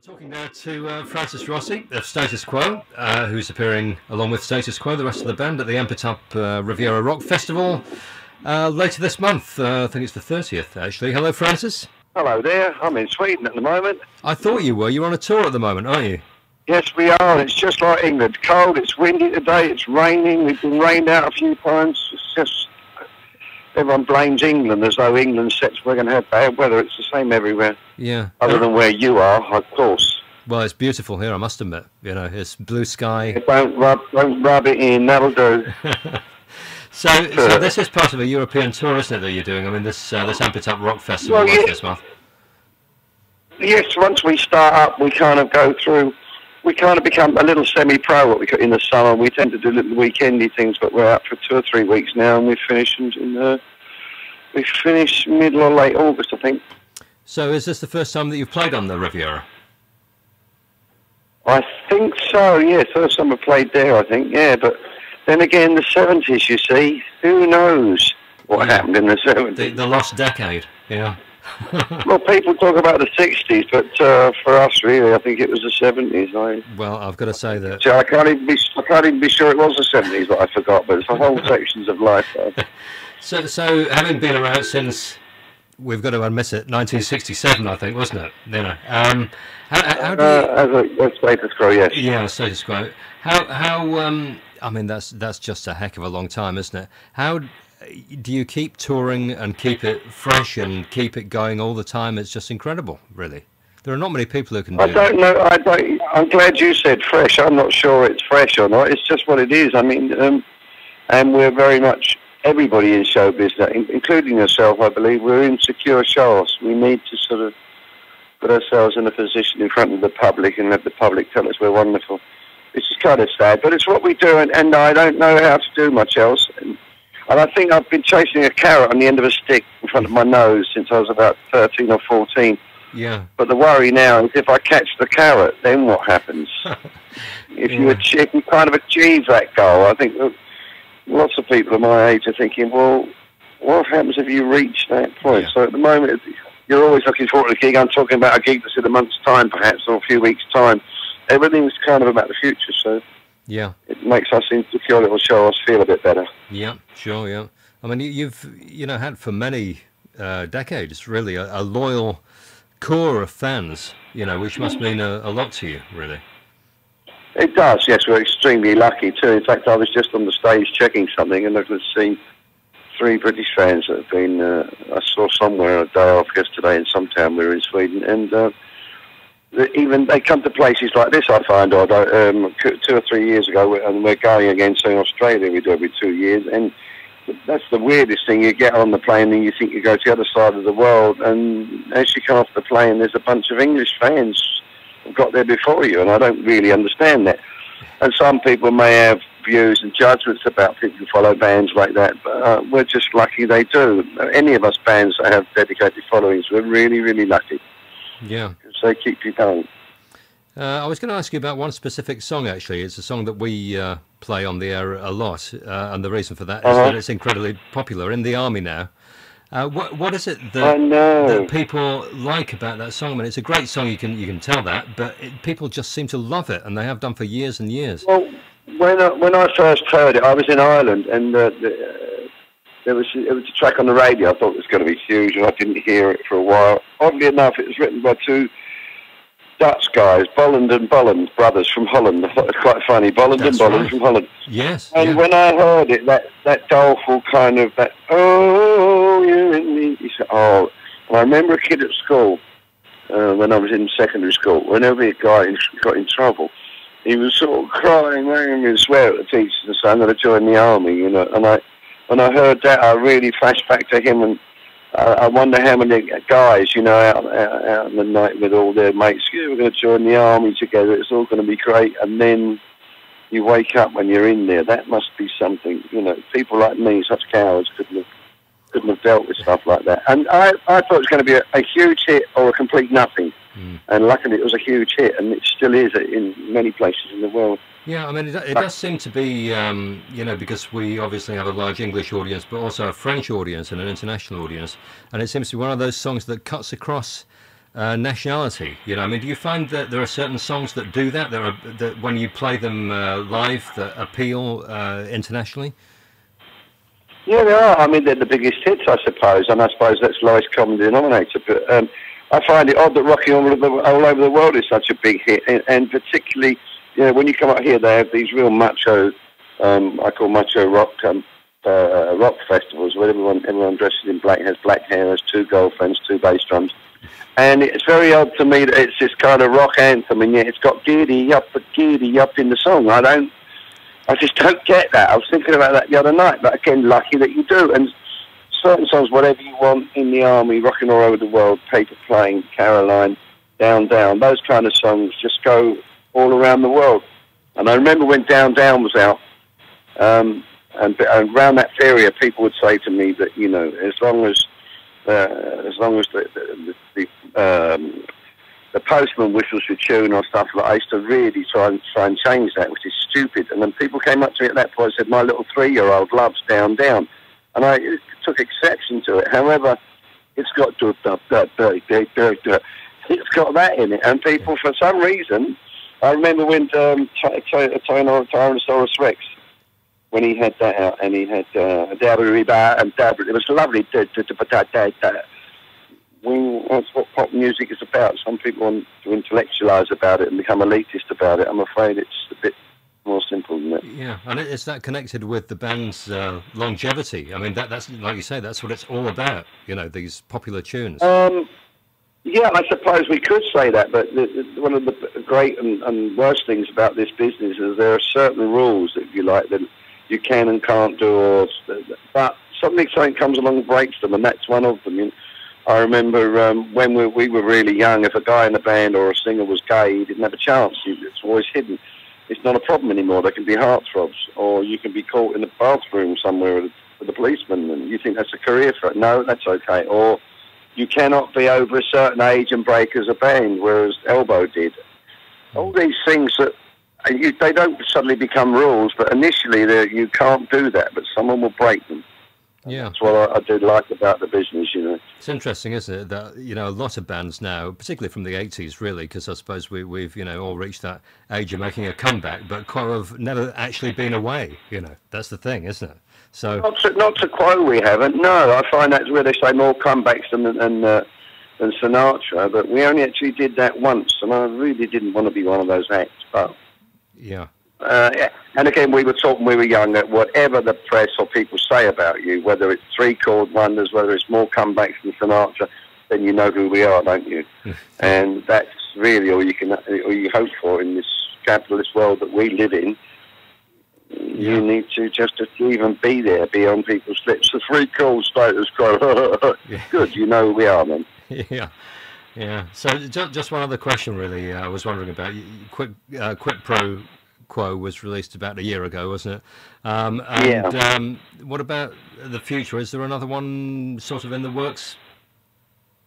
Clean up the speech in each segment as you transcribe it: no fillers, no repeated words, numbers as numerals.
Talking now to Francis Rossi of Status Quo, who's appearing along with Status Quo, the rest of the band, at the Antibes Riviera Rock Festival later this month. I think it's the 30th, actually. Hello, Francis. Hello there. I'm in Sweden at the moment. I thought you were. You're on a tour at the moment, aren't you? Yes, we are. It's just like England. Cold, it's windy today, it's raining. We've been rained out a few times. It's just... everyone blames England as though England says we're going to have bad weather. It's the same everywhere. Yeah. Other than where you are, of course. Well, it's beautiful here, I must admit. You know, it's blue sky. Don't rub it in. That'll do. So this is part of a European tour, isn't it, that you're doing? I mean, this Antibes Rock Festival this month. Yes, once we start up, we kind of go through. We kind of become a little semi-pro. What we got in the summer, we tend to do little weekendy things, but we're out for 2 or 3 weeks now, and we finish middle or late August, I think. So is this the first time that you've played on the Riviera? I think so. Yeah, first time I played there, I think. Yeah, but then again, the 70s. You see, who knows what happened in the 70s? The lost decade. Yeah. Well, people talk about the 60s, but for us, really, I think it was the 70s. Well, I've got to say that... So I can't even be sure it was the 70s that I forgot, but it's the whole sections of life. So having been around since, we've got to admit it, 1967, I think, wasn't it? You know, how do you... as Status Quo, yes. Yeah, Status Quo. I mean, that's just a heck of a long time, isn't it? How... do you keep touring and keep it fresh and keep it going all the time? It's just incredible, really. There are not many people who can do that. I don't know. I'm glad you said fresh. I'm not sure it's fresh or not. It's just what it is. I mean, and we're very much, everybody in show business, including yourself, I believe, we're insecure shows. We need to sort of put ourselves in a position in front of the public and let the public tell us we're wonderful. This is kind of sad, but it's what we do, and I don't know how to do much else. And I think I've been chasing a carrot on the end of a stick in front of my nose since I was about 13 or 14. Yeah. But the worry now is if I catch the carrot, then what happens? If you kind of achieve that goal, I think lots of people of my age are thinking, well, what happens if you reach that point? Yeah. So at the moment, you're always looking forward to a gig. I'm talking about a gig that's in a month's time, perhaps, or a few weeks' time. Everything's kind of about the future, so... yeah, it makes us insecure little shows feel a bit better. Yeah, sure, yeah. I mean, you've had for many decades really a loyal core of fans, which must mean a lot to you, really. It does, yes. We're extremely lucky too. In fact, I was just on the stage checking something, and I could see 3 British fans that have been. I saw somewhere a day off yesterday in some town we were in Sweden, and. Even they come to places like this, I find odd. 2 or 3 years ago, and we're going again to Australia. We do every 2 years, and that's the weirdest thing. You get on the plane and you think you go to the other side of the world, and as you come off the plane, there's a bunch of English fans who've got there before you, and I don't really understand that. And some people may have views and judgments about people who follow bands like that, but we're just lucky they do. Any of us bands that have dedicated followings, we're really, really lucky. Yeah. They keep you going. I was going to ask you about one specific song, actually. It's a song that we play on the air a lot, and the reason for that is that it's incredibly popular in the army now. What is it that people like about that song? I mean, it's a great song, you can tell that, but people just seem to love it, and they have done for years and years. Well, when I first heard it, I was in Ireland, and it was a track on the radio. I thought it was going to be huge, and I didn't hear it for a while. Oddly enough, it was written by 2 Dutch guys, Bolland and Bolland, brothers from Holland. I thought it was quite funny. Bolland and Bolland from Holland. Yes. And when I heard it, that doleful kind of oh, you're in me. He said, oh. And I remember a kid at school when I was in secondary school. Whenever a guy got in trouble, he was sort of crying, and swear at the teachers and saying, "I'm going to join the army," And when I heard that, I really flashed back to him, and I wonder how many guys, out in the night with all their mates, we're going to join the army together, it's all going to be great, and then you wake up when you're in there. That must be something, people like me, such cowards, couldn't have dealt with stuff like that. And I thought it was going to be a huge hit or a complete nothing, and luckily it was a huge hit, and it still is in many places in the world. Yeah, I mean, it does seem to be, because we obviously have a large English audience, but also a French audience and an international audience, and it seems to be one of those songs that cuts across nationality. You know, I mean, do you find that there are certain songs that do that? That when you play them live, that appeal internationally? Yeah, they are. I mean, they're the biggest hits, I suppose, and I suppose that's lowest common denominator. But I find it odd that Rocking all over the world is such a big hit, and particularly, you know, when you come out here, they have these real macho, I call macho rock festivals, where everyone dresses in black, has black hair, has two girlfriends, two bass drums. And it's very odd to me that it's this kind of rock anthem, and yet it's got giddy up in the song. I just don't get that. I was thinking about that the other night, but again, lucky that you do. And certain songs, Whatever You Want, In the Army, Rocking All Over the World, Paper Plane, Caroline, Down, Down, those kind of songs just go all around the world. And I remember when Down, Down was out, and around that period, people would say to me that, you know, as long as the postman whistles your tune or stuff like that, I used to really try and change that, which is stupid. And then people came up to me at that point and said, my little 3-year-old loves Down, Down. And I took exception to it. However, it's got it's got that in it. And people, for some reason, I remember when Tyrannosaurus Rex, when he had that out, and he had Dabba and Dabba, it was lovely. That's what pop music is about. Some people want to intellectualise about it and become elitist about it. I'm afraid it's a bit more simple than that. Yeah, and is that connected with the band's longevity? I mean, that's like you say, that's what it's all about. You know, these popular tunes. Yeah, I suppose we could say that, but one of the great and worst things about this business is there are certain rules, if you like, that you can and can't do, but something comes along and breaks them, and that's one of them. You know, I remember when we were really young, if a guy in a band or a singer was gay, he didn't have a chance. It's always hidden. It's not a problem anymore. There can be heartthrobs, or you can be caught in the bathroom somewhere with a policeman, and you think that's a career threat. No, that's okay. Or you cannot be over a certain age and break as a band, whereas Elbow did. All these things that they don't suddenly become rules, but initially you can't do that, but someone will break them. Yeah, that's what I do like about the business, you know. It's interesting, isn't it, that, you know, a lot of bands now, particularly from the 80s, really, because I suppose we've, you know, all reached that age of making a comeback, but Quo have never actually been away, you know. That's the thing, isn't it? So not to Quo, we haven't. No, I find that's where they say more comebacks than Sinatra, but we only actually did that once, and I really didn't want to be one of those acts, but... Yeah. And again, we were taught when we were young that whatever the press or people say about you, whether it's 3-chord wonders, whether it's more comebacks than Sinatra, then you know who we are, don't you? And that's really all you hope for in this capitalist world that we live in. You need to just even be there, be on people's lips. The 3-chord status quo. Good, you know who we are, then. Yeah. Yeah. So just one other question, really. I was wondering about Quid Pro Quo was released about a year ago, wasn't it? What about the future? Is there another one sort of in the works?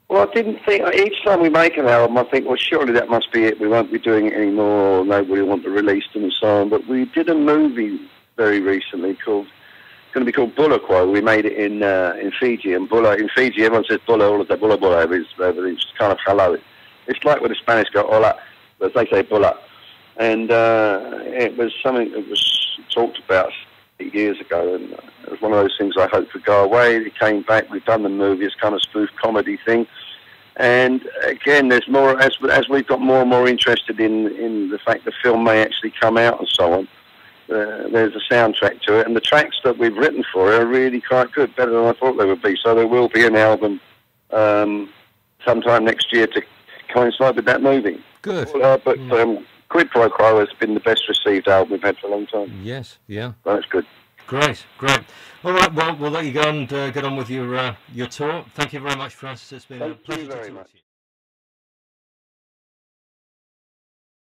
Well, I didn't think, each time we make an album, I think, well, surely that must be it. We won't be doing it anymore, or nobody will want to release them and so on. But we did a movie very recently going to be called Bulla Quo. We made it in Fiji, and Bulla, in Fiji, everyone says Bulla all the time, Bulla, Bulla, it's kind of hello. It's like when the Spanish go hola, but they say Bulla. And it was something that was talked about 8 years ago, and it was one of those things I hoped would go away. It came back. We've done the movie. It's kind of spoof comedy thing. And again, there's more as we've got more and more interested in the fact the film may actually come out and so on. There's a soundtrack to it, and the tracks that we've written for it are really quite good, better than I thought they would be. So there will be an album sometime next year to coincide with that movie. Good. Quid Pro Quo has been the best received album we've had for a long time. Yes, yeah. So that's good. Great. All right, well, we'll let you go and get on with your tour. Thank you very much, Francis. It's been a pleasure to talk to you.